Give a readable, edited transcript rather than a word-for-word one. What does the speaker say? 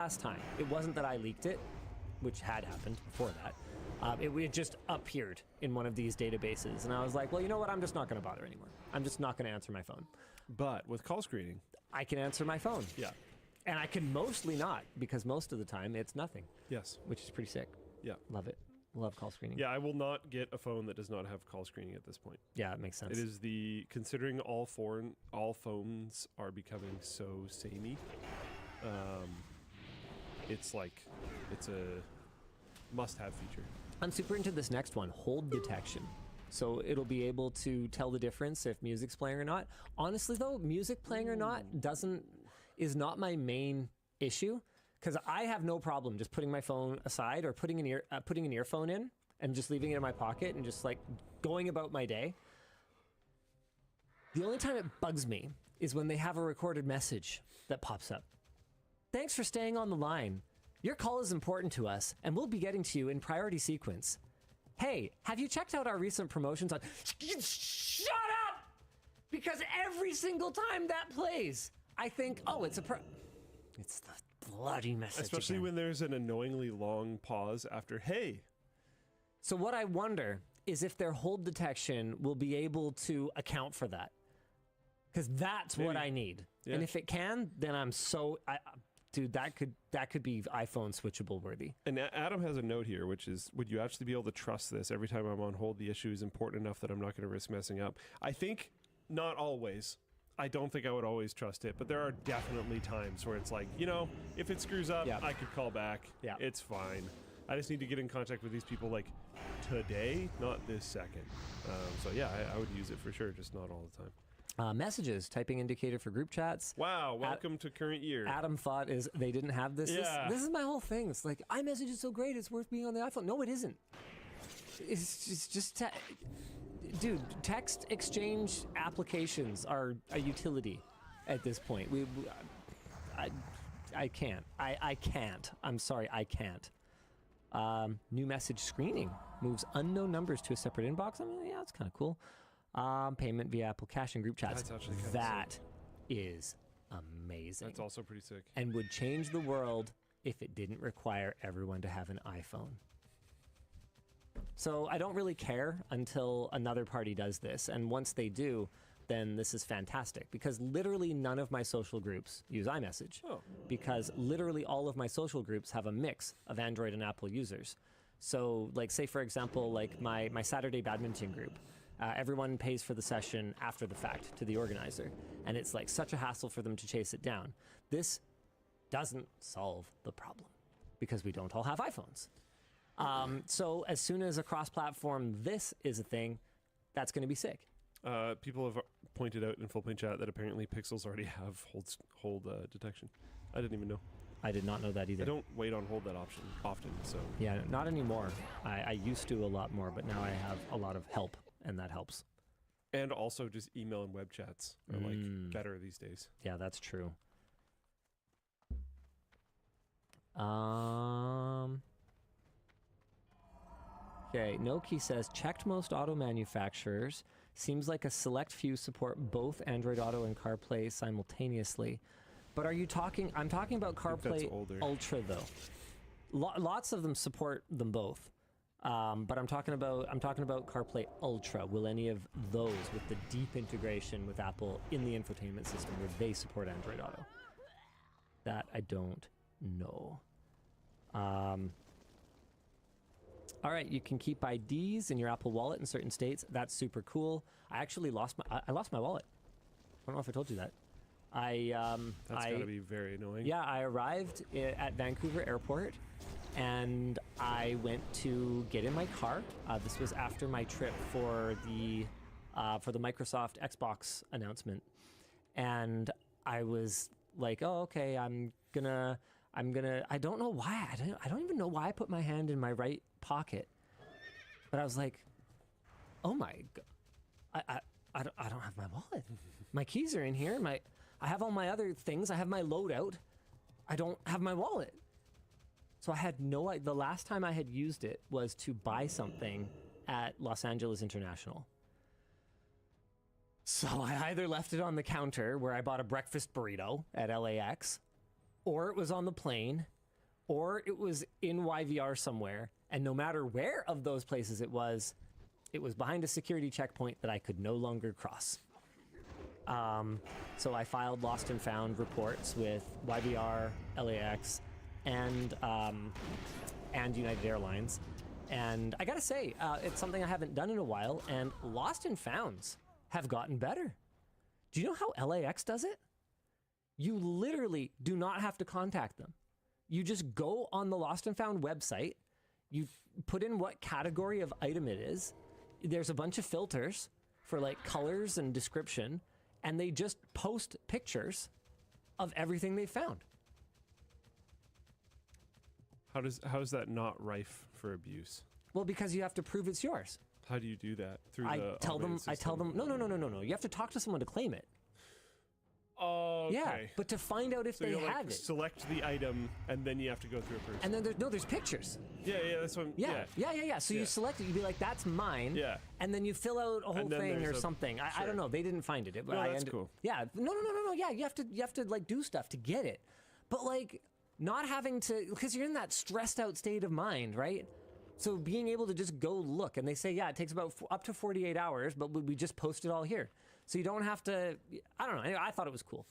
last time. It wasn't that I leaked it, which had happened before that. It just appeared in one of these databases, and I was like, well, you know what? I'm just not going to bother anymore. I'm just not going to answer my phone. But with call screening, I can answer my phone. Yeah. And I can mostly not, because most of the time it's nothing. Yes. Which is pretty sick. Yeah. Love it. Love call screening. Yeah, I will not get a phone that does not have call screening at this point. Yeah, it makes sense. It is considering all phones are becoming so samey. It's a must-have feature. I'm super into this next one, hold detection. So it'll be able to tell the difference if music's playing or not. Honestly though, music playing or not is not my main issue, because I have no problem just putting my phone aside or putting an earphone in and just leaving it in my pocket and just like going about my day. The only time it bugs me is when they have a recorded message that pops up. Thanks for staying on the line. Your call is important to us, and we'll be getting to you in priority sequence. Hey, have you checked out our recent promotions on... Shut up! Because every single time that plays, I think, oh, it's it's the bloody message Especially again. when there's an annoyingly long pause after, hey. So what I wonder is if their hold detection will be able to account for that. Because that's what I need. Yeah. And if it can, then I'm so... Dude, that could be iPhone switchable worthy. And Adam has a note here, which is, would you actually be able to trust this every time I'm on hold? The issue is important enough that I'm not going to risk messing up. I think not always. I don't think I would always trust it, but there are definitely times where it's like, if it screws up, I could call back. Yeah. It's fine. I just need to get in contact with these people like today, not this second. So yeah, I would use it for sure, just not all the time. Messages, typing indicator for group chats. Wow, welcome to current year. Adam thought they didn't have this. Yeah. This is my whole thing. It's like, iMessage is so great, it's worth being on the iPhone. No, it isn't. It's just dude, text exchange applications are a utility at this point. I can't. I can't. I'm sorry, I can't. New message screening moves unknown numbers to a separate inbox. I mean, yeah, it's kind of cool. Payment via Apple Cash and group chats. That's actually that is amazing. That's also pretty sick. And would change the world if it didn't require everyone to have an iPhone. So I don't really care until another party does this. And once they do, then this is fantastic, because literally none of my social groups use iMessage. Oh. Because literally all of my social groups have a mix of Android and Apple users. So like, say for example, like my Saturday badminton group, everyone pays for the session after the fact to the organizer. And it's like such a hassle for them to chase it down. This doesn't solve the problem because we don't all have iPhones. So as soon as a cross-platform this is a thing, that's going to be sick. People have pointed out in Full Plane Chat that apparently Pixels already have hold detection. I didn't even know. I did not know that either. I don't wait on hold that option often, so... Yeah, not anymore. I used to a lot more, but now I have a lot of help, and that helps. And also just email and web chats are like better these days. Yeah, that's true. Okay, Noki says, checked most auto manufacturers. Seems like a select few support both Android Auto and CarPlay simultaneously. But are you talking... I'm talking about CarPlay Ultra, though. Lots of them support them both. But I'm talking about CarPlay Ultra. Will any of those with the deep integration with Apple in the infotainment system, where they support Android Auto? That I don't know. All right, you can keep IDs in your Apple Wallet in certain states. That's super cool. I actually lost my wallet. I don't know if I told you that. That's gotta be very annoying. Yeah, I arrived at Vancouver Airport, and I went to get in my car. This was after my trip for the Microsoft Xbox announcement, and I was like, "Oh, okay, I'm gonna." I don't know why. I don't even know why I put my hand in my right pocket, but I was like, "Oh my god, I don't have my wallet. My keys are in here. I have all my other things. I have my loadout. I don't have my wallet." So I had the last time I had used it was to buy something at Los Angeles International. So I either left it on the counter where I bought a breakfast burrito at LAX, or it was on the plane, or it was in YVR somewhere. And no matter where of those places it was behind a security checkpoint that I could no longer cross. So I filed lost and found reports with YVR, LAX, and United Airlines. And I gotta say, it's something I haven't done in a while, and lost and founds have gotten better. Do you know how LAX does it? You literally do not have to contact them. You just go on the lost and found website, you put in what category of item it is, there's a bunch of filters for like colors and description, and they just post pictures of everything they found. How is that not rife for abuse? Well, because you have to prove it's yours. How do you do that? Through I the tell them, automated system? no. You have to talk to someone to claim it. Oh, okay. Yeah, but to find out if So they you have it. select the item, and then you have to go through a person. And then there's pictures. Yeah, that's what. Yeah. So you select it. You'd be like, "That's mine." Yeah. And then you fill out a whole And then thing or there's a- something. I sure. don't know. They didn't find it. But No, I that's cool. Yeah. No. Yeah, you have to like do stuff to get it. But like not having to, because you're in that stressed out state of mind, right? So being able to just go look, and they say, yeah, it takes about up to 48 hours, but we just post it all here. So you don't have to, I don't know, I thought it was cool.